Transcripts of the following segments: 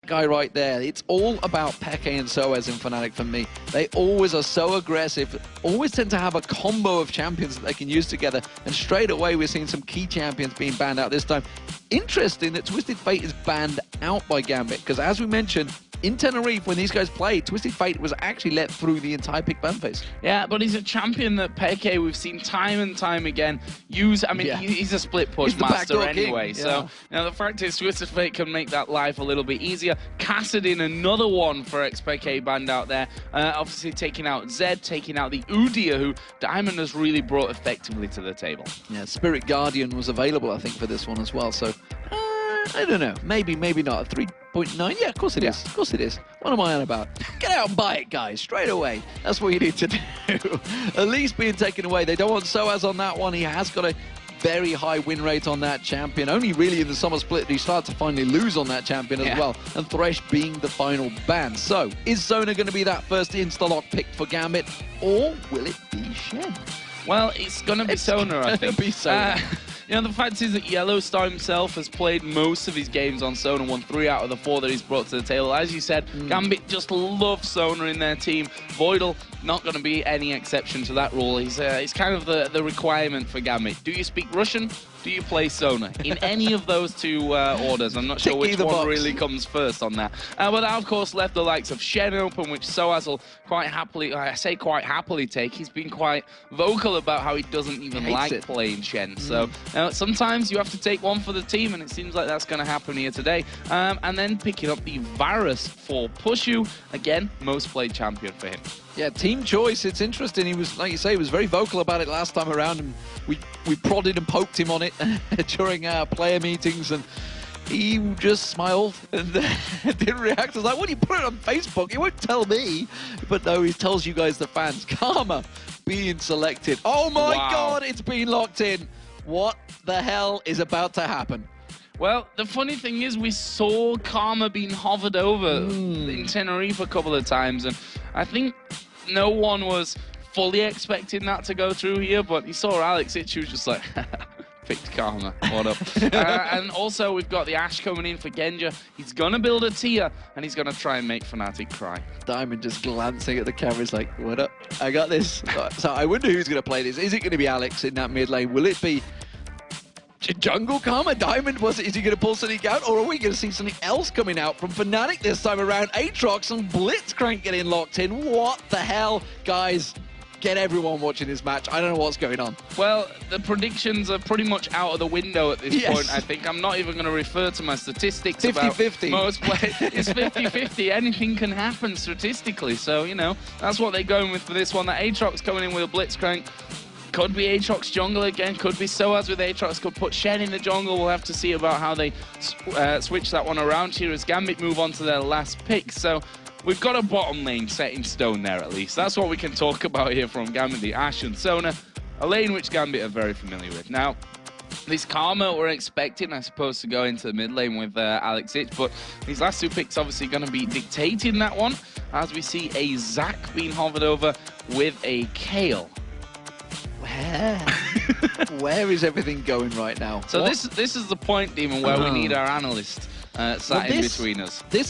guy right there. It's all about Peke and Soaz in Fnatic for me. They always are so aggressive, always tend to have a combo of champions that they can use together, and straight away we're seeing some key champions being banned out this time. Interesting that Twisted Fate is banned out by Gambit, because as we mentioned, in Tenerife, when these guys played, Twisted Fate was actually let through the entire pick ban phase. Yeah, but he's a champion that Peke, we've seen time and time again, use. I mean, he's a split push master anyway. So, the fact is, Twisted Fate can make that life a little bit easier. Kassadin, another one for XPK banned out there. Obviously taking out Zed, taking out the Udyr, who Diamond has really brought effectively to the table. Yeah, Spirit Guardian was available, I think, for this one as well. So, I don't know. Maybe not. 3.9? Yeah, of course it is. Of course it is. What am I on about? Get out and buy it, guys, straight away. That's what you need to do. At least being taken away. They don't want Soaz on that one. He has got a very high win rate on that champion. Only really in the summer split do you start to finally lose on that champion as well. And Thresh being the final ban. So, is Zona going to be that first insta-lock pick for Gambit? Or will it be Shen? Well, it's going to be Sona, I think. Be Sona. The fact is that Yellowstar himself has played most of his games on Sona, won 3 out of the 4 that he's brought to the table. As you said, Gambit just loves Sona in their team. Voidal, not going to be any exception to that rule. He's kind of the requirement for Gambit. Do you speak Russian? Do you play Sona? In any of those two orders. I'm not sure which one really comes first on that. But that, of course, left the likes of Shen open, which Soaz will quite happily, I say quite happily take. He's been quite vocal about how he doesn't even like playing Shen. So sometimes you have to take one for the team, and it seems like that's going to happen here today. And then picking up the Varus for Pushu. Again, most played champion for him. Yeah, team choice. It's interesting. He was, like you say, he was very vocal about it last time around, and we prodded and poked him on it during our player meetings, and he just smiled and didn't react. I was like, "What do you put it on Facebook? He won't tell me." But no, he tells you guys, the fans. Karma being selected. Oh my God, it's been locked in. What the hell is about to happen? Well, the funny thing is, we saw Karma being hovered over in Tenerife a couple of times, and I think no one was fully expecting that to go through here, but you saw Alex Itch, who was just like, picked Karma, what up? And also, we've got the Ashe coming in for Genja. He's going to build a tier, and he's going to try and make Fnatic cry. Diamond just glancing at the cameras like, what up? I got this. So I wonder who's going to play this. Is it going to be Alex in that mid lane? Will it be Jungle Karma? Diamond, is he going to pull something out, or are we going to see something else coming out from Fnatic this time around? Aatrox and Blitzcrank getting locked in. What the hell? Guys, get everyone watching this match. I don't know what's going on. Well, the predictions are pretty much out of the window at this point, I think. I'm not even going to refer to my statistics 50-50. about most plays. It's 50-50. Anything can happen statistically. So, that's what they're going with for this one. That Aatrox coming in with a Blitzcrank. Could be Aatrox jungle again, could be Soaz with Aatrox, could put Shen in the jungle. We'll have to see about how they switch that one around here as Gambit move on to their last pick. So we've got a bottom lane set in stone there at least. That's what we can talk about here from Gambit, the Ashe and Sona, a lane which Gambit are very familiar with. Now, this Karma we're expecting, I suppose, to go into the mid lane with Alex Itch, but these last 2 picks obviously going to be dictating that one, as we see a Zac being hovered over with a Kayle. Where is everything going right now? So this is the point, Demon, where we need our analyst sat in between us. There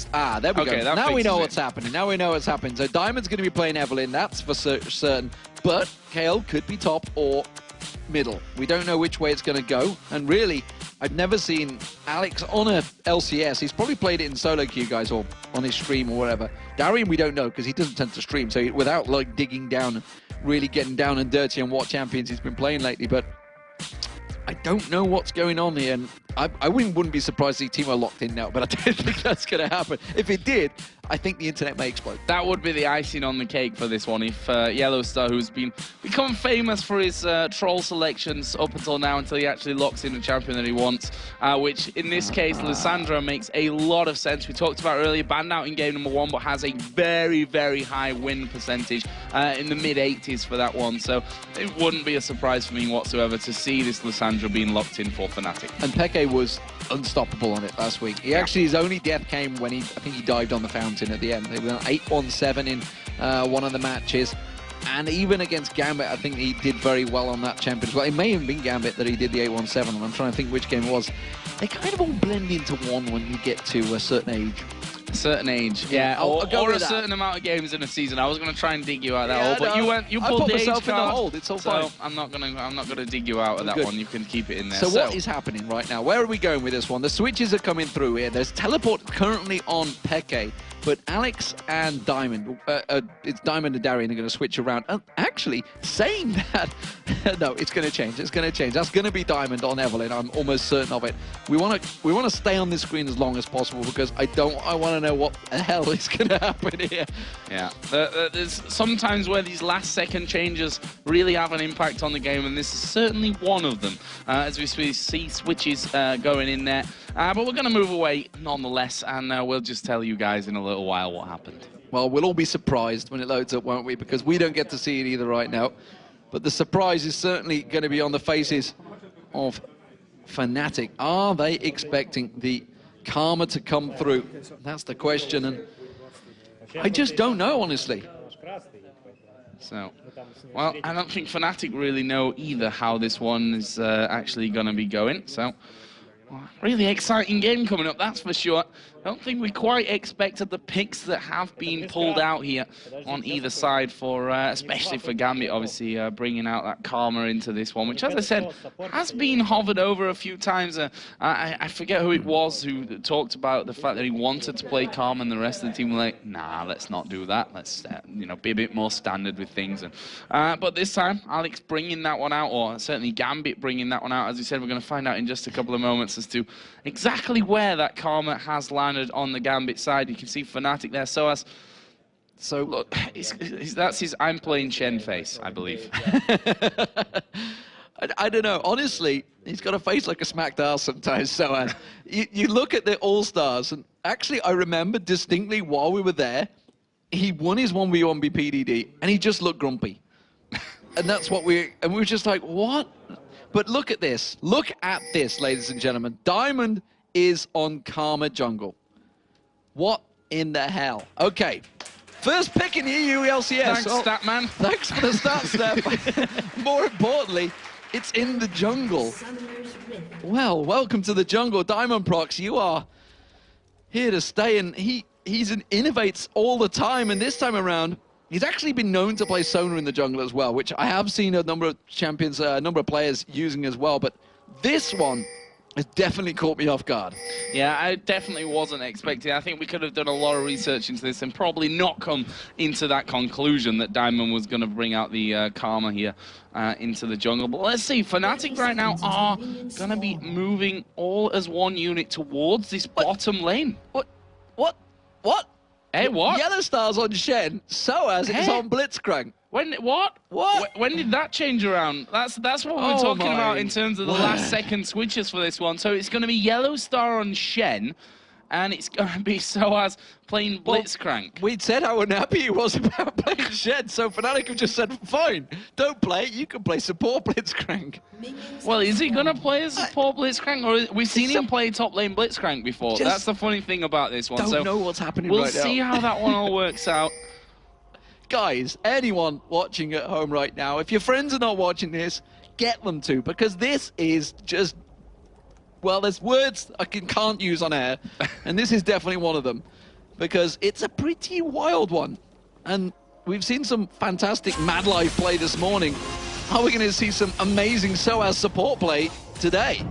we go. Now we know what's happening. Now we know what's happening. So Diamond's going to be playing Evelynn, that's for certain. But Kayle could be top or middle. We don't know which way it's going to go. And really, I've never seen Alex on a LCS. He's probably played it in solo queue, guys, or on his stream or whatever. Darian, we don't know, because he doesn't tend to stream. So without like digging down and really getting down and dirty on what champions he's been playing lately, but I don't know what's going on here, and I wouldn't be surprised if the team are locked in now, but I don't think that's going to happen. If it did, I think the internet may explode. That would be the icing on the cake for this one. If Yellowstar, who's become famous for his troll selections up until now, until he actually locks in the champion that he wants, which in this case, Lissandra makes a lot of sense. We talked about earlier, banned out in game number 1, but has a very, very high win percentage in the mid-80s for that one. So it wouldn't be a surprise for me whatsoever to see this Lissandra being locked in for Fnatic. And Peke was unstoppable on it last week. He actually, his only death came when I think he dived on the fountain at the end. They were 8-1-7 in one of the matches. And even against Gambit, I think he did very well on that champion as well. It may have been Gambit that he did the 8-1-7 on. I'm trying to think which game it was. They kind of all blend into one when you get to a certain age. A certain age, yeah, I'll go or with a certain amount of games in a season. I was going to try and dig you out of that hole, but you pulled the age card. In the hole. It's all fine. I'm not gonna dig you out of that one. You can keep it in there. So what is happening right now? Where are we going with this one? The switches are coming through here. There's teleport currently on Peke, but Alex and Diamond, it's Diamond and Darian are going to switch around. Actually, saying that, no, it's going to change. It's going to change. That's going to be Diamond on Evelyn. I'm almost certain of it. We want to stay on this screen as long as possible because I want to know what the hell is going to happen here. Yeah, there's sometimes where these last-second changes really have an impact on the game, and this is certainly one of them. As we see switches going in there, but we're going to move away nonetheless, and we'll just tell you guys in a little while what happened. Well, we'll all be surprised when it loads up, won't we? Because we don't get to see it either right now. But the surprise is certainly going to be on the faces of Fnatic. Are they expecting the Karma to come through? That's the question, and I just don't know, honestly. So, well, I don't think Fnatic really know either how this one is actually going to be going. So, well, really exciting game coming up, that's for sure. I don't think we quite expected the picks that have been pulled out here on either side for, especially for Gambit, obviously bringing out that Karma into this one, which, as I said, has been hovered over a few times. I forget who it was who talked about the fact that he wanted to play Karma, and the rest of the team were like, nah, let's not do that. Let's, you know, be a bit more standard with things. And, but this time, Alex bringing that one out, or certainly Gambit bringing that one out. As we said, we're going to find out in just a couple of moments as to exactly where that Karma has landed on the Gambit side. You can see Fnatic there. So look, that's his I'm playing Shen face, I believe. I don't know. Honestly, he's got a face like a smacked ass sometimes. So you look at the All-Stars, and actually I remember distinctly while we were there, he won his 1v1 PDD, and he just looked grumpy. And that's what we were just like, what? But look at this. Look at this, ladies and gentlemen. Diamond is on Karma jungle. What in the hell? Okay, first pick in the EU LCS. Thanks, Statman. Thanks for the stat, Steph. More importantly, it's in the jungle. Well, welcome to the jungle. Diamond Prox, you are here to stay, and he innovates all the time, and this time around, he's actually been known to play Sonar in the jungle as well, which I have seen a number of champions, a number of players using as well, but this one has definitely caught me off guard. Yeah, I definitely wasn't expecting. I think we could have done a lot of research into this and probably not come into that conclusion that Diamond was going to bring out the Karma here into the jungle. But let's see, Fnatic right now are going to be moving all as one unit towards this bottom lane. What? Hey, what? Yellow Star's on Shen, Soaz is on Blitzcrank. What? When did that change around? That's what we're talking about in terms of the last second switches for this one. So it's going to be Yellow Star on Shen, and it's going to be Soaz playing Blitzcrank. We'd said how unhappy he was about playing Shen, so Fnatic have just said, fine, don't play it, you can play support Blitzcrank. Well, is he going to play as support Blitzcrank, or we've seen him play top lane Blitzcrank before? That's the funny thing about this one. Don't know what's happening right now. We'll see how that one all works out. Guys, anyone watching at home right now, if your friends are not watching this, get them to, because this is just, well, there's words I can't use on air, and this is definitely one of them, because it's a pretty wild one. And we've seen some fantastic Mad Life play this morning. Are we going to see some amazing Soaz support play today?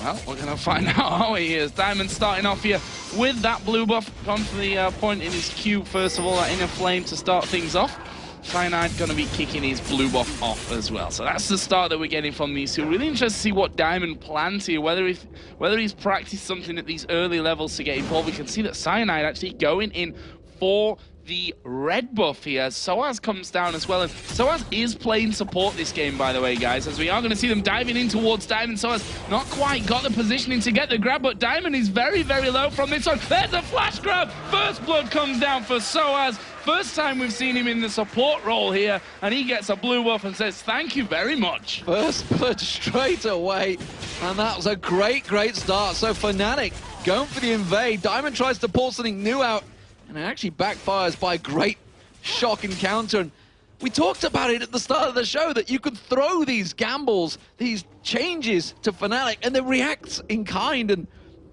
Well, we're going to find out, aren't we? Here's Diamond starting off here with that blue buff. Gone for the point in his Q, first of all, that inner flame to start things off. Cyanide going to be kicking his blue buff off as well. So that's the start that we're getting from these two. Really interested to see what Diamond plans here, whether he's practiced something at these early levels to get involved. We can see that Cyanide actually going in for the red buff here. Soaz comes down as well, and Soaz is playing support this game, by the way, guys, as we are going to see them diving in towards Diamond. Soaz not quite got the positioning to get the grab, but Diamond is very, very low from this one. There's a flash grab. First blood comes down for Soaz. First time we've seen him in the support role here, and he gets a blue buff and says, thank you very much. First blood straight away, and that was a great, great start. So Fnatic going for the invade. Diamond tries to pull something new out, and it actually backfires by a great shock encounter. And we talked about it at the start of the show, that you could throw these gambles, these changes to Fnatic, and they react in kind, and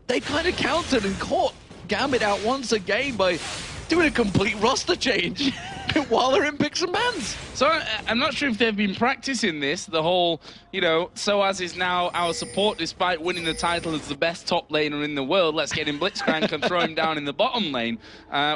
they kind of countered and caught Gambit out once again by doing a complete roster change while they're in picks and bans. So I'm not sure if they've been practicing this, the whole, you know, Soaz is now our support despite winning the title as the best top laner in the world. Let's get him Blitzcrank and throw him down in the bottom lane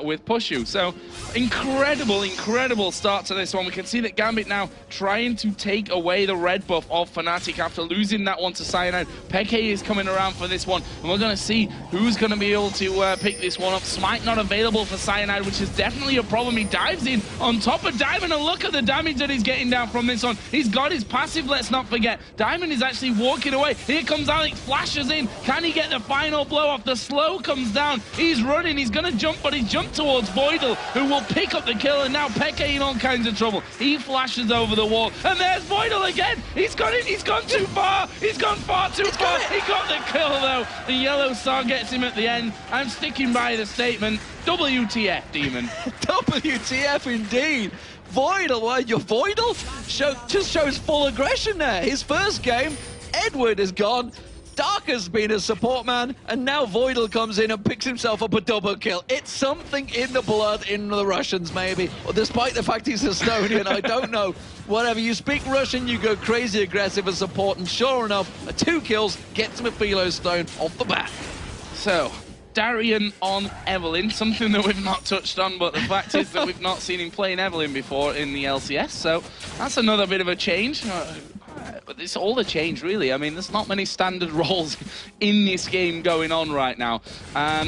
with Pushu. So incredible start to this one. We can see that Gambit now trying to take away the red buff of Fnatic after losing that one to Cyanide. Peke is coming around for this one, and we're going to see who's going to be able to pick this one up. Smite not available for Cyanide, which is definitely a problem. He dives in on top of Diamond, and look at the damage that he's getting down from this one. He's got his passive, let's not forget. Diamond is actually walking away. Here comes Alex, flashes in. Can he get the final blow off? The slow comes down. He's running, he's going to jump, but he jumped towards Voidal, who will pick up the kill, and now Peke in all kinds of trouble. He flashes over the wall, and there's Voidal again. He's gone in, he's gone too far. He's gone far too far. He got the kill, though. The yellow star gets him at the end. I'm sticking by the statement. WTF, Demon. WTF indeed. Voidal, well, your Voidal just shows full aggression there. His first game, Edward is gone. Dark has been a support man, and now Voidal comes in and picks himself up a double kill. It's something in the blood in the Russians, maybe. Or despite the fact he's Estonian, I don't know. Whatever, you speak Russian, you go crazy aggressive as support, and sure enough, 2 kills gets him a Philo Stone off the bat. So, Darian on Evelyn, something that we've not touched on, but the fact is that we've not seen him playing Evelyn before in the LCS, so that's another bit of a change. But it's all a change, really. I mean, there's not many standard roles in this game going on right now.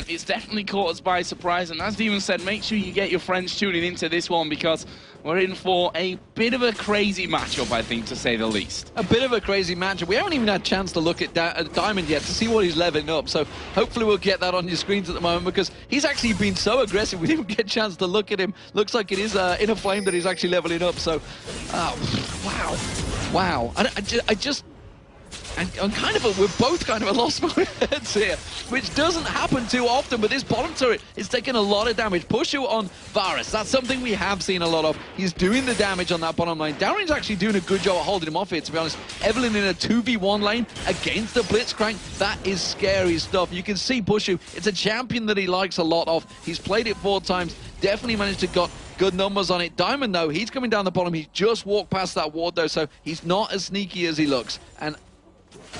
It's definitely caught us by surprise, and as Demon said, make sure you get your friends tuning into this one, because we're in for a bit of a crazy matchup, I think, to say the least. A bit of a crazy matchup. We haven't even had a chance to look at Diamond yet to see what he's leveling up, so hopefully we'll get that on your screens at the moment, because he's actually been so aggressive we didn't get a chance to look at him. Looks like it is Inner Flame that he's actually leveling up, so wow. I'm kind of we're both kind of a lost for heads here, which doesn't happen too often, but this bottom turret is taking a lot of damage. Pushu on Varus, that's something we have seen a lot of. He's doing the damage on that bottom lane. Darren's actually doing a good job of holding him off here, to be honest. Evelyn in a 2v1 lane against the Blitzcrank, that is scary stuff. You can see Pushu, it's a champion that he likes a lot of. He's played it 4 times, definitely managed to got good numbers on it. Diamond, though, he's coming down the bottom. He just walked past that ward, though, so he's not as sneaky as he looks. And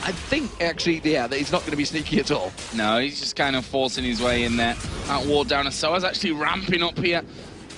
I think, actually, yeah, that he's not going to be sneaky at all. No, he's just kind of forcing his way in there. That ward down, and Soa's actually ramping up here.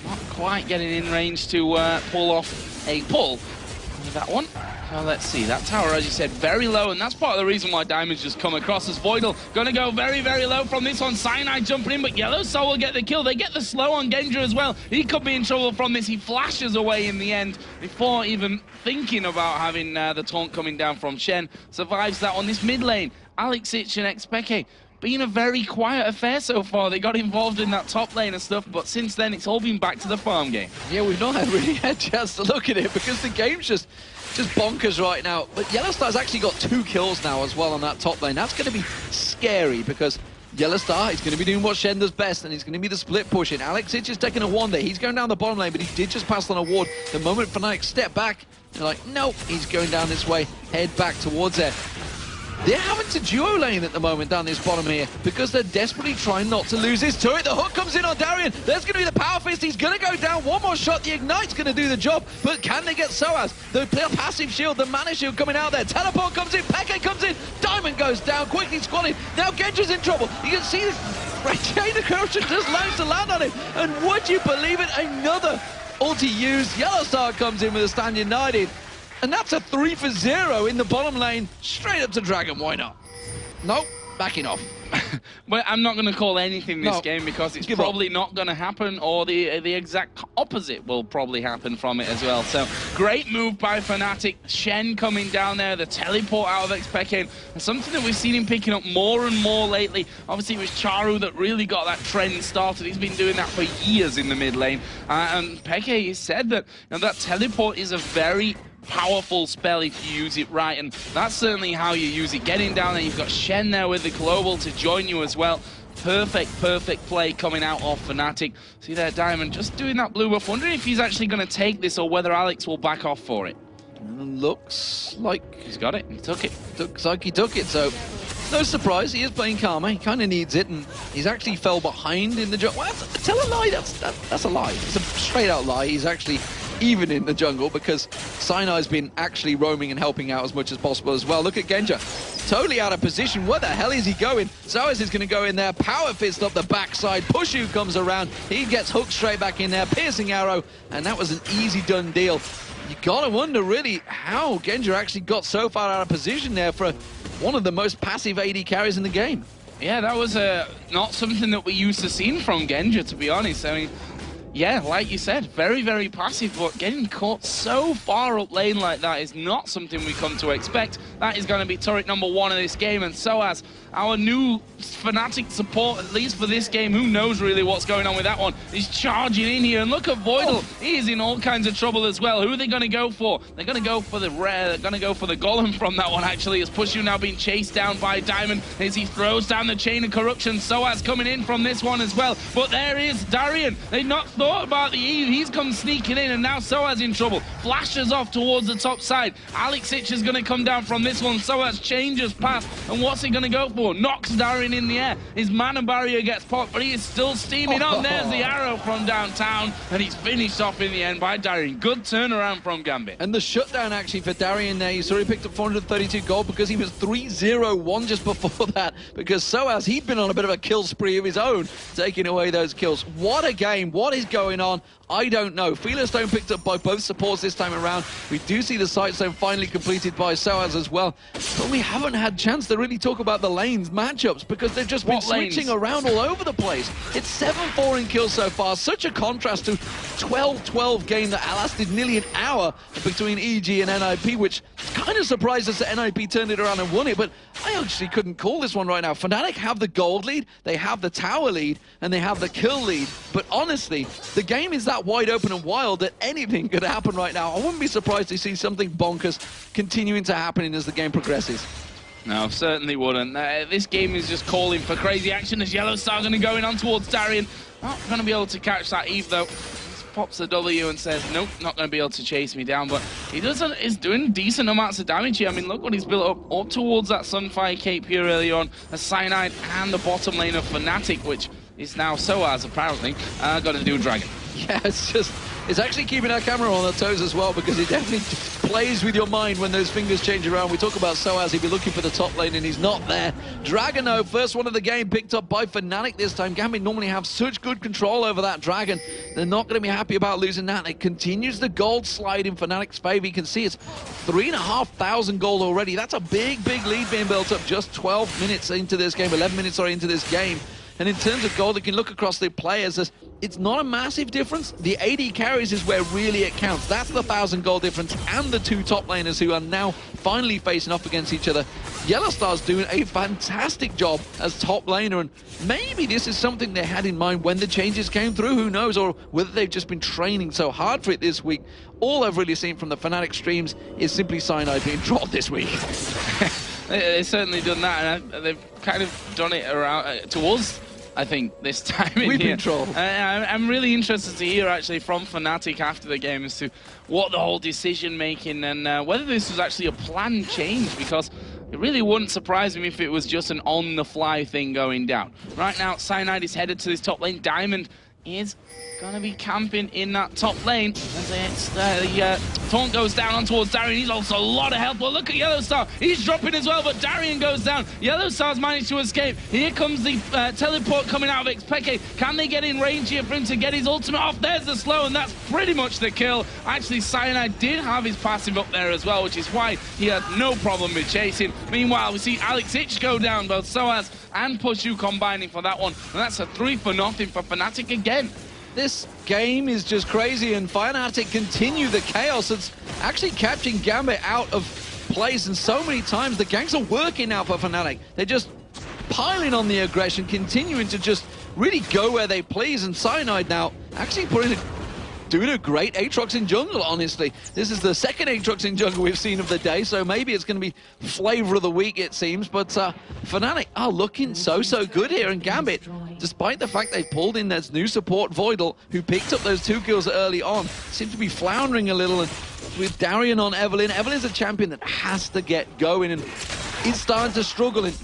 Not quite getting in range to pull off a pull with that one. Let's see, that tower, as you said, very low, and that's part of the reason why Diamond's just come across as Voidal. Gonna go very low from this one. Cyanide jumping in, but Yellow Soul will get the kill. They get the slow on Gendra as well. He could be in trouble from this. He flashes away in the end before even thinking about having the taunt coming down from Shen. Survives that on this mid lane. Alex Ich and Xpeke been a very quiet affair so far. They got involved in that top lane and stuff, but since then it's all been back to the farm game. Yeah, we've not really had a chance to look at it because the game's just bonkers right now. But Yellowstar's actually got 2 kills now as well on that top lane. That's going to be scary because Yellowstar is going to be doing what Shen does best, and he's going to be the split pushing. Alex Ich is taking a wander. He's going down the bottom lane, but he did just pass on a ward. The moment Fnatic step back, they're like, nope, he's going down this way. Head back towards there. They're having to duo lane at the moment down this bottom here because they're desperately trying not to lose his turret. The hook comes in on Darian. There's going to be the power fist. He's going to go down. One more shot. The ignite's going to do the job. But can they get Soaz? The passive shield, the mana shield coming out there. Teleport comes in. Peke comes in. Diamond goes down. Quickly squatted. Now Gendra's in trouble. You can see this chain of corruption just lands to land on him. And would you believe it? Another ulti used. Yellowstar comes in with a stand united. And that's a 3 for 0 in the bottom lane, straight up to Dragon. Why not? Nope, backing off. But I'm not going to call anything this game because it's probably not going to happen, or the exact opposite will probably happen from it as well. So great move by Fnatic. Shen coming down there, the teleport out of Xpeke, and something that we've seen him picking up more and more lately. Obviously it was Charu that really got that trend started. He's been doing that for years in the mid lane. And Peke has said that that teleport is a very powerful spell if you use it right, and that's certainly how you use it. Getting down there, you've got Shen there with the global to join you as well. Perfect play coming out of Fnatic. See there, Diamond just doing that blue buff. Wondering if he's actually going to take this or whether Alex will back off for it. Looks like he's got it. He took it. Looks like he took it, so No surprise, he is playing Karma. He kind of needs it, and he's actually fell behind in the jungle. Well, tell a lie, that's a lie. It's a straight-out lie. He's actually even in the jungle because Sinai's been actually roaming and helping out as much as possible as well. Look at Genja. Totally out of position. Where the hell is he going? Soaz is going to go in there. Power fist up the backside. Pushu comes around. He gets hooked straight back in there. Piercing arrow. And that was an easy done deal. You gotta wonder really how Genja actually got so far out of position there for one of the most passive AD carries in the game. Yeah, that was not something that we used to see from Genja, to be honest. I mean, yeah, like you said, very, very passive, but getting caught so far up lane like that is not something we come to expect. That is going to be turret number 1 of this game, and so as our new Fnatic support, at least for this game, who knows really what's going on with that one, is charging in here, and look at Voidal, he is in all kinds of trouble as well. Who are they going to go for? They're going to go for the rare, they're going to go for the Golem from that one, actually, as Pushu now being chased down by Diamond, as he throws down the chain of corruption. Soaz coming in from this one as well, but there is Darian. They not thought about the Eve, he's come sneaking in, and now Soaz in trouble. Flashes off towards the top side. Alex Ich is going to come down from this one. Soaz changes path, and what's he going to go for? Knocks Darian in the air. His mana barrier gets popped, but he is still steaming on. There's the arrow from downtown, and he's finished off in the end by Darian. Good turnaround from Gambit. And the shutdown actually for Darian there, you saw he picked up 432 gold because he was 3-0-1 just before that, because Soaz, he'd been on a bit of a kill spree of his own, taking away those kills. What a game. What is going on? I don't know. Feeler Stone picked up by both supports this time around. We do see the Sight Stone finally completed by Soaz as well. But we haven't had chance to really talk about the lanes matchups because they've just been switching around all over the place. It's 7-4 in kills so far. Such a contrast to 12-12 game that lasted nearly an hour between EG and NIP, which kind of surprised us that NIP turned it around and won it. But I actually couldn't call this one right now. Fnatic have the gold lead, they have the tower lead, and they have the kill lead. But honestly, the game is that wide open and wild that anything could happen right now. I wouldn't be surprised to see something bonkers continuing to happen as the game progresses. No, certainly wouldn't. This game is just calling for crazy action as Yellowstar going to go in on towards Darian. Not going to be able to catch that Eve though. Pops the W and says, nope, not going to be able to chase me down, but he is doing decent amounts of damage here. I mean, look what he's built up towards that Sunfire Cape here early on, a Cyanide and the bottom lane of Fnatic, which is now Soaz, apparently, going to do Dragon. Yeah, it's actually keeping our camera on our toes as well, because it definitely plays with your mind when those fingers change around. We talk about Soaz, he'd be looking for the top lane, and he's not there. Dragon, though, first one of the game, picked up by Fnatic this time. Gambit normally have such good control over that Dragon. They're not going to be happy about losing that. It continues the gold slide in Fnatic's favor. You can see it's 3,500 gold already. That's a big, big lead being built up just 12 minutes into this game, 11 minutes into this game. And in terms of gold, you can look across the players. It's not a massive difference. The AD carries is where really it counts. That's the 1,000 gold difference, and the two top laners who are now finally facing off against each other. Yellowstar's doing a fantastic job as top laner, and maybe this is something they had in mind when the changes came through. Who knows? Or whether they've just been training so hard for it this week. All I've really seen from the Fnatic streams is simply Cyanide being dropped this week. They've certainly done that, and they've kind of done it around to us, I think, this time in We've here. been trolled. I'm really interested to hear, actually, from Fnatic after the game as to what the whole decision-making and whether this was actually a planned change, because it really wouldn't surprise me if it was just an on-the-fly thing going down. Right now, Cyanide is headed to this top lane. Diamond is going to be camping in that top lane as the taunt goes down on towards Darian. He's also a lot of health, but look at Yellowstar. He's dropping as well, but Darian goes down. Yellowstar's managed to escape. Here comes the teleport coming out of Xpeke. Can they get in range here for him to get his ultimate off? There's the slow, and that's pretty much the kill. Actually, Cyanide did have his passive up there as well, which is why he had no problem with chasing. Meanwhile, we see Alex Ich go down, both Soaz and Pushu combining for that one, and that's a 3-0 for Fnatic again. This game is just crazy, and Fnatic continue the chaos. It's actually catching Gambit out of place, and so many times the ganks are working now for Fnatic. They're just piling on the aggression, continuing to just really go where they please, and Cyanide now actually doing a great Aatrox in jungle, honestly. This is the second Aatrox in jungle we've seen of the day, so maybe it's going to be flavor of the week, it seems. But Fnatic are looking so good here, and Gambit, despite the fact they've pulled in their new support, Voidal, who picked up those 2 kills early on, seem to be floundering a little. And with Darian on Evelynn, Evelyn's a champion that has to get going, and is starting to struggle. And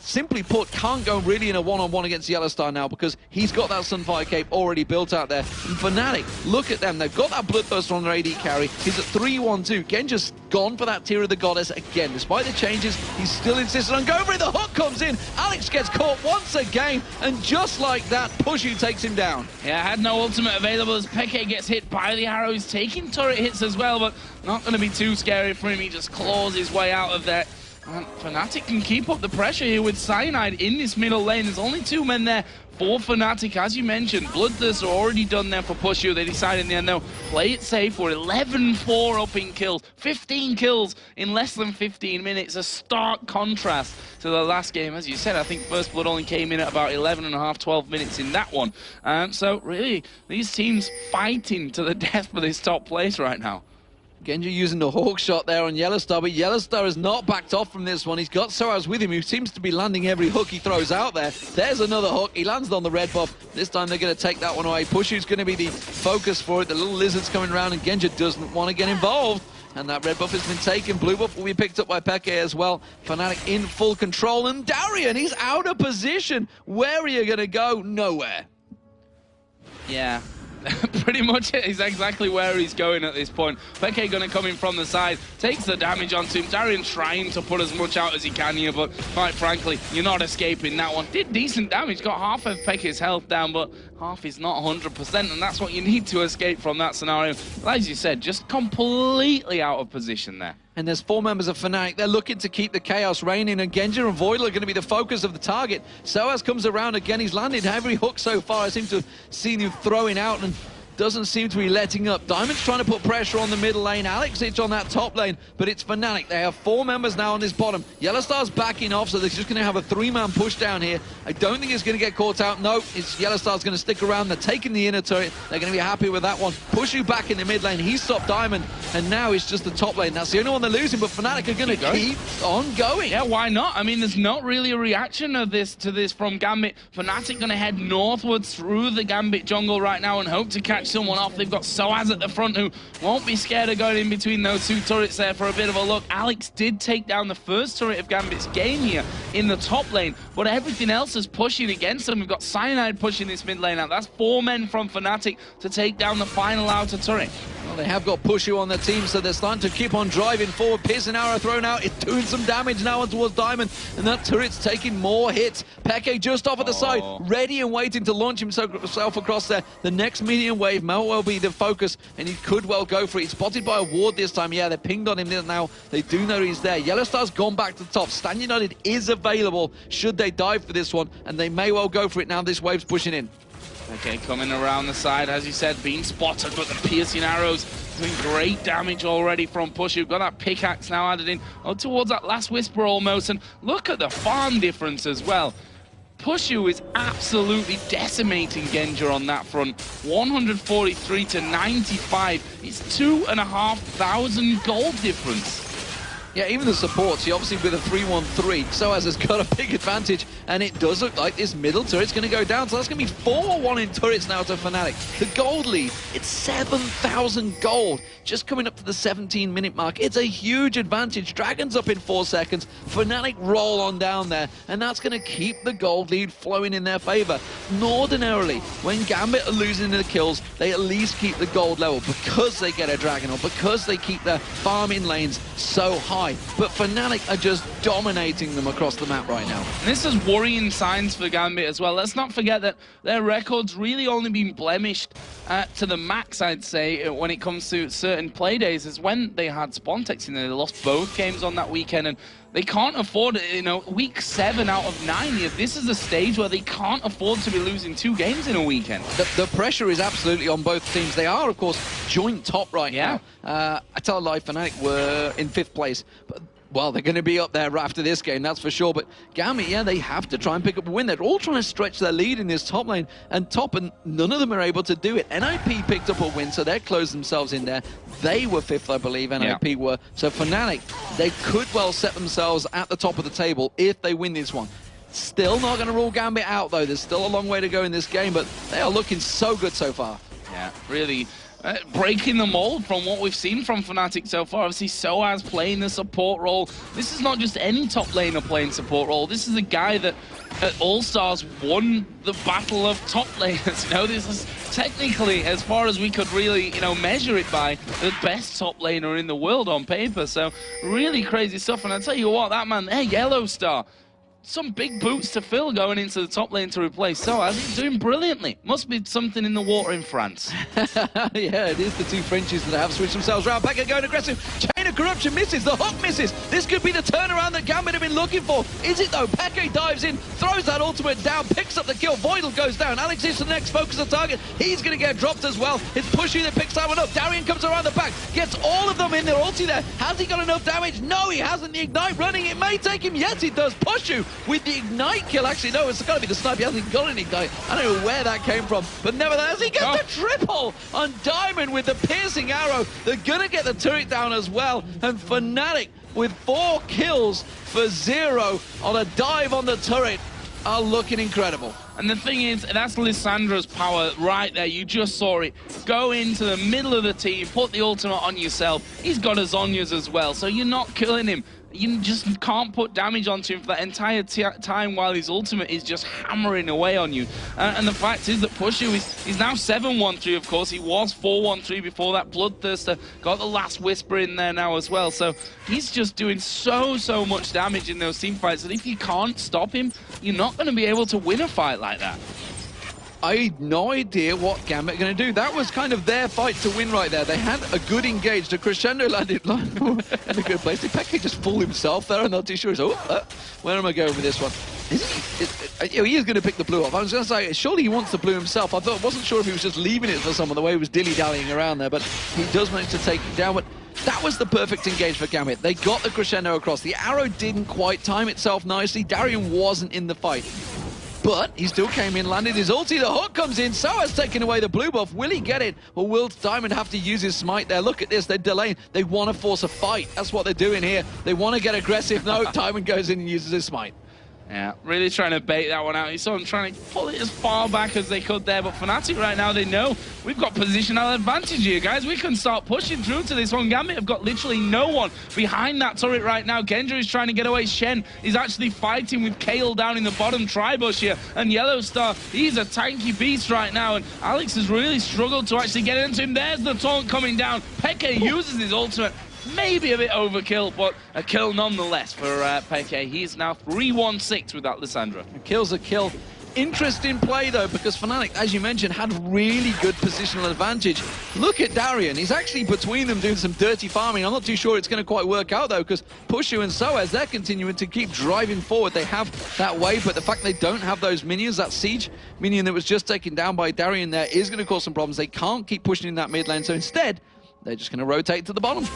simply put, can't go really in a one-on-one against Yellowstar now because he's got that Sunfire Cape already built out there. And Fnatic, look at them. They've got that Bloodthirster on their AD carry. He's at 3-1-2. Genja's gone for that Tear of the Goddess again. Despite the changes, he's still insistent on going for it. The hook comes in. Alex gets caught once again, and just like that, Pushu takes him down. Yeah, had no ultimate available as Peke gets hit by the arrow. He's taking turret hits as well, but not going to be too scary for him. He just claws his way out of there. And Fnatic can keep up the pressure here with Cyanide in this middle lane. There's only 2 men there for Fnatic, as you mentioned. Bloodthirst are already done there for Pushu. They decide in the end, though, play it safe. We're 11-4 up in kills. 15 kills in less than 15 minutes. A stark contrast to the last game. As you said, I think First Blood only came in at about 11.5, 12 minutes in that one. So, really, these teams fighting to the death for this top place right now. Genja using the hawk shot there on Yellowstar, but Yellowstar has not backed off from this one. He's got Soaz with him, who seems to be landing every hook he throws out there. There's another hook. He lands on the red buff. This time they're going to take that one away. Pushu's going to be the focus for it. The little lizard's coming around, and Genja doesn't want to get involved. And that red buff has been taken. Blue buff will be picked up by Peke as well. Fnatic in full control, and Darian, he's out of position. Where are you going to go? Nowhere. Yeah. Pretty much it is exactly where he's going at this point. Peke going to come in from the side, takes the damage onto him. Darian trying to put as much out as he can here, but quite frankly, you're not escaping that one. Did decent damage, got half of Peke's health down, but half is not 100%, and that's what you need to escape from that scenario. As you said, just completely out of position there. And there's 4 members of Fnatic. They're looking to keep the chaos reigning, and Genja and Voidal are going to be the focus of the target. Soaz comes around again. He's landed every hook so far. I seem to have seen him throwing out and doesn't seem to be letting up. Diamond's trying to put pressure on the middle lane. Alex it's on that top lane, but it's Fnatic. They have 4 members now on this bottom. Yellowstar's backing off, so they're just going to have a 3-man push down here. I don't think it's going to get caught out. No, it's Yellowstar's going to stick around. They're taking the inner turret. They're going to be happy with that one. Pushu back in the mid lane. He stopped Diamond, and now it's just the top lane. That's the only one they're losing, but Fnatic are going to keep on going. Yeah, why not? I mean, there's not really a reaction to this from Gambit. Fnatic going to head northwards through the Gambit jungle right now and hope to catch someone off. They've got Soaz at the front, who won't be scared of going in between those 2 turrets there for a bit of a look. Alex did take down the first turret of Gambit's game here in the top lane, but everything else is pushing against them. We've got Cyanide pushing this mid lane out. That's 4 men from Fnatic to take down the final outer turret. Well, they have got Pushu on their team, so they're starting to keep on driving forward. Piercing arrow thrown out. It's doing some damage now towards Diamond, and that turret's taking more hits. Peke just off at the side, ready and waiting to launch himself across there. The next minion wave may well be the focus, and he could well go for it. He's spotted by a ward this time. Yeah, they're pinged on him now. They do know he's there. Yellowstar's gone back to the top. Stan United is available should they dive for this one, and they may well go for it now this wave's pushing in. Okay, coming around the side, as you said, being spotted, but the piercing arrows doing great damage already from Push. You've got that pickaxe now added in towards that last whisper almost, and look at the farm difference as well. Pushu is absolutely decimating Genja on that front. 143 to 95. It's 2,500 gold difference. Yeah, even the supports, he obviously with a 3-1-3, Soaz has got a big advantage, and it does look like this middle turret's going to go down, so that's going to be 4-1 in turrets now to Fnatic. The gold lead, it's 7,000 gold, just coming up to the 17-minute mark. It's a huge advantage. Dragon's up in 4 seconds, Fnatic roll on down there, and that's going to keep the gold lead flowing in their favor. Ordinarily, when Gambit are losing the kills, they at least keep the gold level because they get a dragon, or because they keep their farming lanes so high. But Fnatic are just dominating them across the map right now. And this is worrying signs for Gambit as well. Let's not forget that their record's really only been blemished to the max, I'd say, when it comes to certain play days, is when they had Spontex in there. They lost both games on that weekend, and they can't afford it. You know, week 7 out of 9 here. This is a stage where they can't afford to be losing 2 games in a weekend. The pressure is absolutely on both teams. They are, of course, joint top right now. I tell a lie, Fnatic were in 5th place. But, well, they're going to be up there after this game, that's for sure. But Gambit, yeah, they have to try and pick up a win. They're all trying to stretch their lead in this top lane and top, and none of them are able to do it. NIP picked up a win, so they're closed themselves in there. They were 5th, I believe, NIP were. So Fnatic, they could well set themselves at the top of the table if they win this one. Still not going to rule Gambit out, though. There's still a long way to go in this game, but they are looking so good so far. Yeah, really breaking the mold from what we've seen from Fnatic so far. Obviously, Soaz playing the support role. This is not just any top laner playing support role. This is a guy that at All-Stars won the battle of top laners. You know, this is technically, as far as we could really, you know, measure it by, the best top laner in the world on paper. So really crazy stuff. And I tell you what, that man there, Yellow Star, some big boots to fill going into the top lane to replace Soaz. He's doing brilliantly. Must be something in the water in France. Yeah, it is the two Frenchies that have switched themselves around. Pekka going aggressive. Chain of Corruption misses. The hook misses. This could be the turnaround that Gambit have been looking for. Is it though? Pekka dives in, throws that ultimate down, picks up the kill. Voidal goes down. Alex is the next focus of target. He's going to get dropped as well. It's Pushy that picks that one up. Darian comes around the back, gets all of them in their ulti there. Has he got enough damage? No, he hasn't. The Ignite running. It may take him. Yes, it does. Pushu with the Ignite kill. Actually, no, it's got to be the snipe. He hasn't got an Ignite. I don't know where that came from, but nevertheless, he gets the triple on Diamond with the piercing arrow. They're going to get the turret down as well. And Fnatic with 4 kills for 0 on a dive on the turret are looking incredible. And the thing is, that's Lissandra's power right there. You just saw it. Go into the middle of the team, put the ultimate on yourself. He's got a Zhonya's as well, so you're not killing him. You just can't put damage onto him for that entire time while his ultimate is just hammering away on you. And the fact is that Pushu is now 7-1-3, of course. He was 4-1-3 before that. Bloodthirster got the last whisper in there now as well. So he's just doing so much damage in those team fights that if you can't stop him, you're not going to be able to win a fight like that. I had no idea what Gambit were going to do. That was kind of their fight to win right there. They had a good engage. The crescendo landed in a good place. Did Pekka just fool himself there? I'm not too sure. So, where am I going with this one? He is going to pick the blue off. I was going to say, surely he wants the blue himself. I wasn't sure if he was just leaving it for someone, the way he was dilly-dallying around there, but he does manage to take it down. But that was the perfect engage for Gambit. They got the crescendo across. The arrow didn't quite time itself nicely. Darian wasn't in the fight. But he still came in, landed his ulti. The hook comes in. Soaz taking away the blue buff. Will he get it? Or will Diamond have to use his smite there? Look at this. They're delaying. They want to force a fight. That's what they're doing here. They want to get aggressive. No, Diamond goes in and uses his smite. Yeah, really trying to bait that one out. You saw them trying to pull it as far back as they could there, but Fnatic right now, they know we've got positional advantage here, guys. We can start pushing through to this one. Gambit have got literally no one behind that turret right now. Genja is trying to get away. Shen is actually fighting with Kayle down in the bottom tri-bush here, and Yellow Star, he's a tanky beast right now, and Alex has really struggled to actually get into him. There's the taunt coming down. Pekka uses his ultimate. Maybe a bit overkill, but a kill nonetheless for Pekka. He's now 3-1-6 with that Lissandra. A kill's a kill. Interesting play, though, because Fnatic, as you mentioned, had really good positional advantage. Look at Darian. He's actually between them doing some dirty farming. I'm not too sure it's going to quite work out, though, because Pushu and Soaz, they're continuing to keep driving forward. They have that wave, but the fact they don't have those minions, that siege minion that was just taken down by Darian there, is going to cause some problems. They can't keep pushing in that mid lane, so instead, they're just going to rotate to the bottom.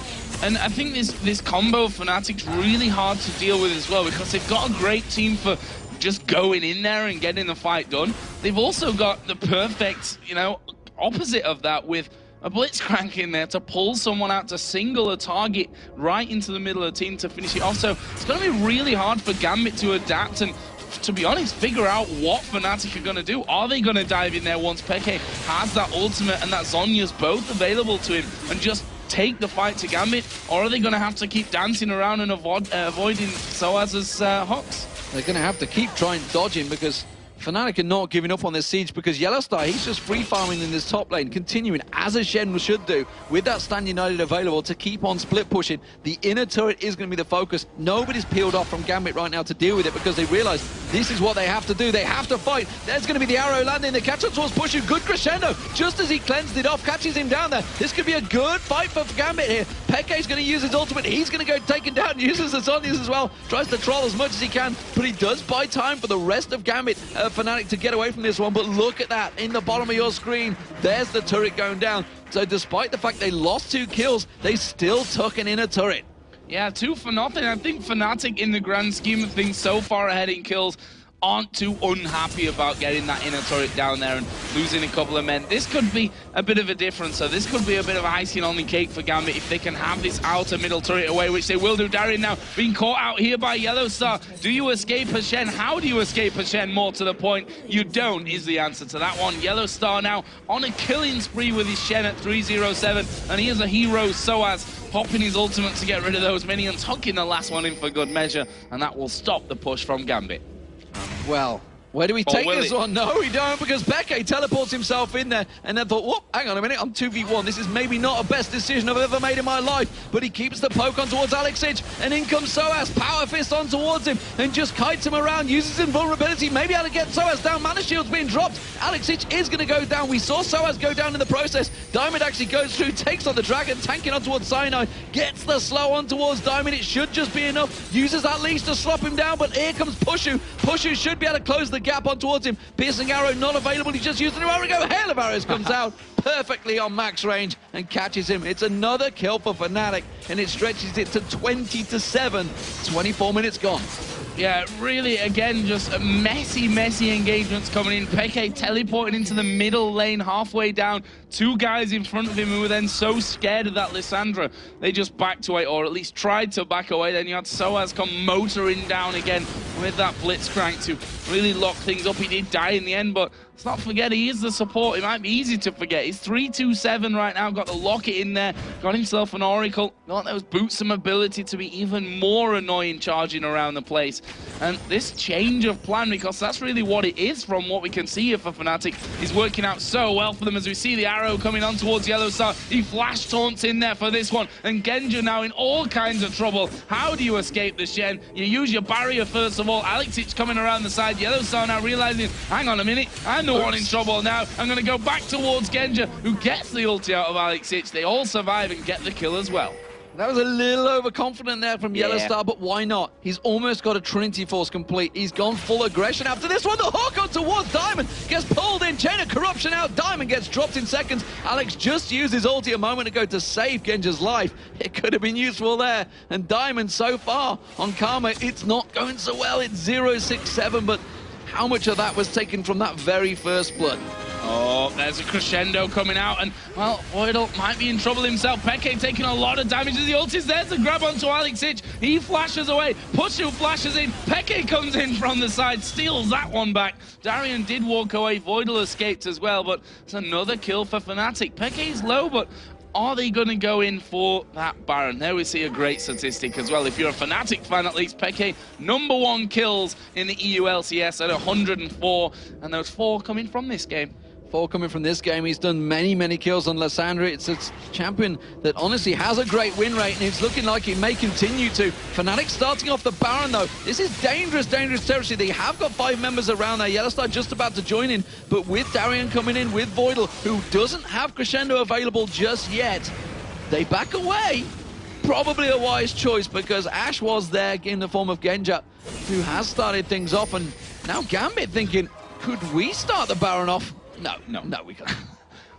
And I think this combo of Fnatic's really hard to deal with as well, because they've got a great team for just going in there and getting the fight done. They've also got the perfect, you know, opposite of that with a Blitzcrank in there to pull someone out, to single a target right into the middle of the team to finish it off. So it's going to be really hard for Gambit to adapt and, to be honest, figure out what Fnatic are going to do. Are they going to dive in there once Pekka has that ultimate and that Zhonya's both available to him and just take the fight to Gambit? Or are they going to have to keep dancing around and avoiding Soaz's hooks? They're going to have to keep trying dodging, because Fnatic are not giving up on this siege, because Yellow Star, he's just free farming in this top lane, continuing as a Shen should do, with that Stand United available to keep on split pushing. The inner turret is going to be the focus. Nobody's peeled off from Gambit right now to deal with it, because they realize this is what they have to do. They have to fight. There's going to be the arrow landing. The catch up towards Pushu. Good crescendo. Just as he cleansed it off, catches him down there. This could be a good fight for Gambit here. Pekka's going to use his ultimate. He's going to go take him down. Uses the Zhonya's as well. Tries to troll as much as he can, but he does buy time for the rest of Gambit. Fnatic to get away from this one, but look at that in the bottom of your screen. There's the turret going down. So despite the fact they lost 2 kills, they still took an inner turret. Yeah, 2 for nothing. I think Fnatic, in the grand scheme of things, so far ahead in kills, aren't too unhappy about getting that inner turret down there and losing a couple of men. This could be a bit of a difference. So this could be a bit of icing on the cake for Gambit if they can have this outer middle turret away, which they will do. Darian now being caught out here by Yellowstar. Do you escape Hashen? How do you escape Hashen? More to the point, you don't is the answer to that one. Yellowstar now on a killing spree with his Shen at 307, and he is a hero, Soaz, popping his ultimate to get rid of those minions, hooking the last one in for good measure, and that will stop the push from Gambit. Well, where do we take this one? No, we don't, because Peke teleports himself in there and then thought, whoop, hang on a minute, I'm 2v1. This is maybe not a best decision I've ever made in my life, but he keeps the poke on towards Alexic, and in comes Soaz, power fist on towards him, and just kites him around, uses invulnerability, maybe able to get Soaz down. Mana shield's being dropped. Alexic is going to go down. We saw Soaz go down in the process. Diamond actually goes through, takes on the dragon, tanking on towards Cyanide, gets the slow on towards Diamond. It should just be enough. Uses at least to slop him down, but here comes Pushu. Pushu should be able to close the gap on towards him. Piercing arrow not available. He just used an arrow. Go. Hail of arrows comes out perfectly on max range and catches him. It's another kill for Fnatic, and it stretches it to 20-7. 24 minutes gone. Yeah, really, again, just messy engagements coming in. Peke teleporting into the middle lane halfway down. Two guys in front of him who were then so scared of that Lissandra, they just backed away, or at least tried to back away. Then you had Soaz come motoring down again with that Blitzcrank to really lock things up. He did die in the end, but let's not forget he is the support. It might be easy to forget. He's 3-2-7 right now, got the locket in there, got himself an Oracle, got those boots and ability to be even more annoying charging around the place. And this change of plan, because that's really what it is from what we can see here for Fnatic, is working out so well for them as we see the arrow coming on towards Yellowstar. He flash taunts in there for this one, and Genja now in all kinds of trouble. How do you escape the Shen? You use your barrier first of all. Alexic coming around the side. Yellowstar now realizing, hang on a minute, I'm the one in trouble now. I'm going to go back towards Genja, who gets the ulti out of Alexic. They all survive and get the kill as well. That was a little overconfident there from Yellowstar, but why not? He's almost got a Trinity Force complete. He's gone full aggression after this one. The hook on towards Diamond gets pulled in. Chain of Corruption out. Diamond gets dropped in seconds. Alex just used his ulti a moment ago to save Genja's life. It could have been useful there. And Diamond so far on Karma, it's not going so well. It's 0-6-7, but how much of that was taken from that very first blood? Oh, there's a crescendo coming out, and, well, Voidal might be in trouble himself. Peke taking a lot of damage as the ult is there to grab onto Alexic. He flashes away. Pushu flashes in. Peke comes in from the side, steals that one back. Darian did walk away. Voidal escaped as well, but it's another kill for Fnatic. Peke's low, but are they going to go in for that Baron? There we see a great statistic as well. If you're a Fnatic fan, at least, Peke, #1 kills in the EU LCS at 104, and those 4 coming from this game. 4 coming from this game. He's done many kills on Lissandra. It's a champion that honestly has a great win rate, and it's looking like he may continue to. Fnatic starting off the Baron, though. This is dangerous territory. They have got 5 members around there. Yellowstar just about to join in, but with Darian coming in, with Voidal, who doesn't have Crescendo available just yet, they back away. Probably a wise choice, because Ashe was there in the form of Genja, who has started things off, and now Gambit thinking, could we start the Baron off? No, we can't.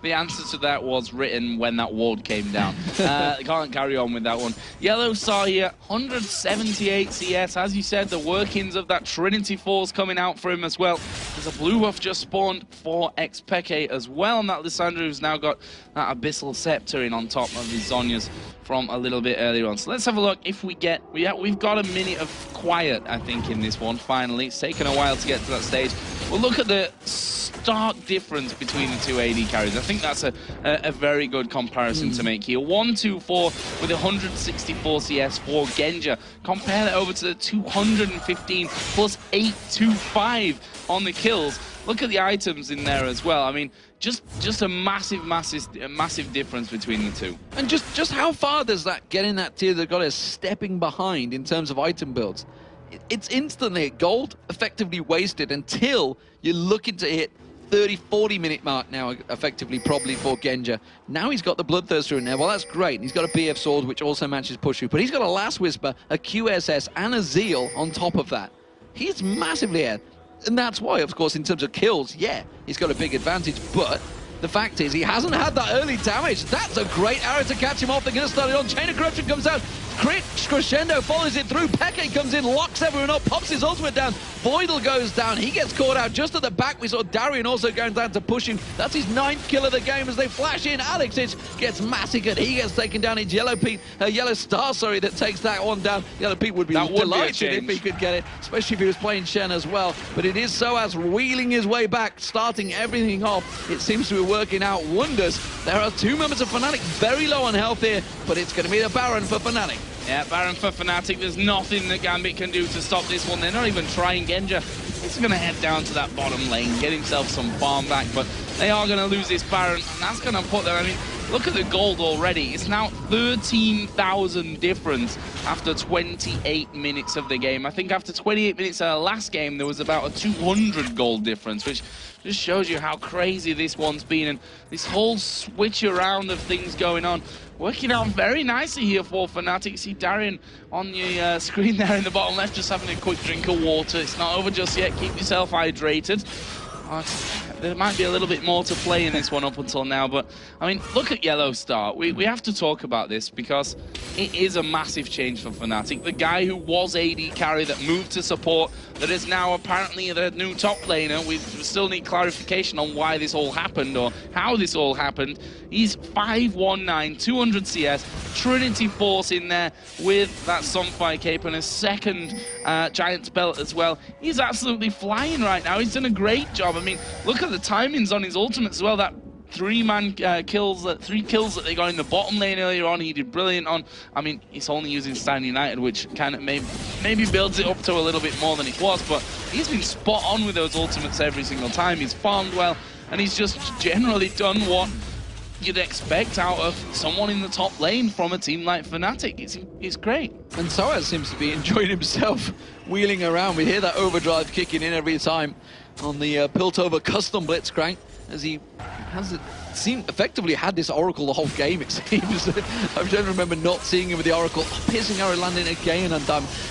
The answer to that was written when that ward came down. Can't carry on with that one. Yellowstar here, 178 CS. As you said, the workings of that Trinity Force coming out for him as well. There's a blue buff just spawned for Peke as well, and that Lissandra, who's now got that Abyssal Scepter in on top of his Zhonya's from a little bit earlier on. So let's have a look if we get... we've got a minute of quiet, I think, in this one, finally. It's taken a while to get to that stage. We'll look at the stark difference between the two AD carries. I think that's a very good comparison to make here. 124 with 164 CS for Genja. Compare that over to the 215 plus 825 on the kills. Look at the items in there as well. I mean, just a massive difference between the two. And just how far does that get in that tier that got us stepping behind in terms of item builds? It's instantly gold effectively wasted until you're looking to hit 30-40 minute mark now, effectively, probably for Genja. Now he's got the Bloodthirster in there. Well, that's great. He's got a BF sword, which also matches Pushu, but he's got a Last Whisper, a QSS, and a Zeal on top of that. He's massively ahead. And that's why, of course, in terms of kills, yeah, he's got a big advantage, but the fact is he hasn't had that early damage. That's a great arrow to catch him off. They're going to start it on. Chain of Corruption comes out. Crit Crescendo follows it through. Peke comes in, locks everyone up, pops his ultimate down. Voidal goes down. He gets caught out just at the back. We saw Darian also going down to push him. That's his 9th kill of the game as they flash in. Alexich gets massacred. He gets taken down. It's Yellow Star, that takes that one down. Yellow Pete would be delighted if he could get it, especially if he was playing Shen as well. But it is Soaz wheeling his way back, starting everything off. It seems to be working out wonders. There are 2 members of Fnatic very low on health here, but it's going to be the Baron for Fnatic. Yeah, Baron for Fnatic. There's nothing that Gambit can do to stop this one. They're not even trying. Genja is going to head down to that bottom lane, get himself some farm back, but they are going to lose this Baron, and that's going to put them, I mean, look at the gold already. It's now 13,000 difference after 28 minutes of the game. I think after 28 minutes of the last game, there was about a 200 gold difference, which just shows you how crazy this one's been. And this whole switch around of things going on, working out very nicely here for Fnatic. See Darian on the screen there in the bottom left, just having a quick drink of water. It's not over just yet. Keep yourself hydrated. There might be a little bit more to play in this one up until now, but I mean, look at Yellow Star. We have to talk about this because it is a massive change for Fnatic. The guy who was AD carry that moved to support, that is now apparently the new top laner. We still need clarification on why this all happened or how this all happened. He's 519, 200 CS, Trinity Force in there with that Sunfire Cape and a second Giant's Belt as well. He's absolutely flying right now. He's done a great job. I mean, look at the timings on his ultimate as well. That 3 kills that they got in the bottom lane earlier on, he did brilliant on. I mean, he's only using Stein United, which kind of maybe builds it up to a little bit more than it was, but he's been spot on with those ultimates every single time. He's farmed well, and he's just generally done what you'd expect out of someone in the top lane from a team like Fnatic. It's great. And Soaz seems to be enjoying himself wheeling around. We hear that overdrive kicking in every time on the Piltover custom Blitzcrank, as he has effectively had this Oracle the whole game, it seems. I don't remember not seeing him with the Oracle. Piercing arrow landing again, and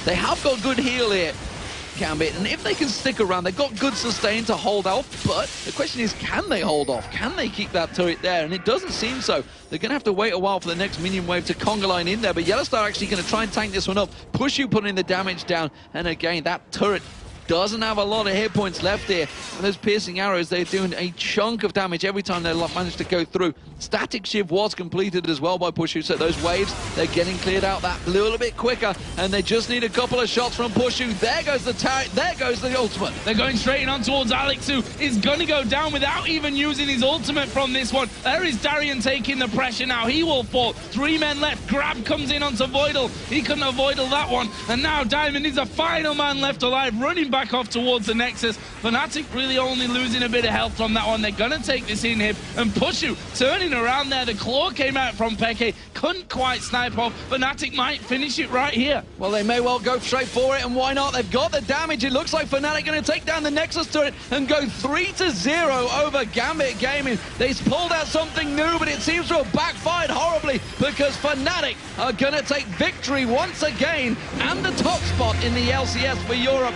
they have got good heal here, Gambit, and if they can stick around, they've got good sustain to hold off, but the question is, can they hold off? Can they keep that turret there? And it doesn't seem so. They're going to have to wait a while for the next minion wave to conga line in there, but Yellowstar actually going to try and tank this one up. Push you putting the damage down, and again, that turret doesn't have a lot of hit points left here. And those piercing arrows, they're doing a chunk of damage every time they manage to go through. Static Shiv was completed as well by Pushu, so those waves, they're getting cleared out that little bit quicker, and they just need a couple of shots from Pushu. There goes the turret, there goes the ultimate. They're going straight on towards Alex, who is going to go down without even using his ultimate from this one. There is Darian taking the pressure now. He will fall. 3 men left. Grab comes in onto Voidal. He couldn't avoid that one. And now Diamond is the final man left alive, running back off towards the Nexus. Fnatic really only losing a bit of health from that one. They're going to take this inhib and Pushu turning around there. The claw came out from Peke. Couldn't quite snipe off. Fnatic might finish it right here. Well, they may well go straight for it, and why not? They've got the damage. It looks like Fnatic going to take down the Nexus turret and go 3-0 over Gambit Gaming. They pulled out something new, but it seems to have backfired horribly because Fnatic are going to take victory once again and the top spot in the LCS for Europe.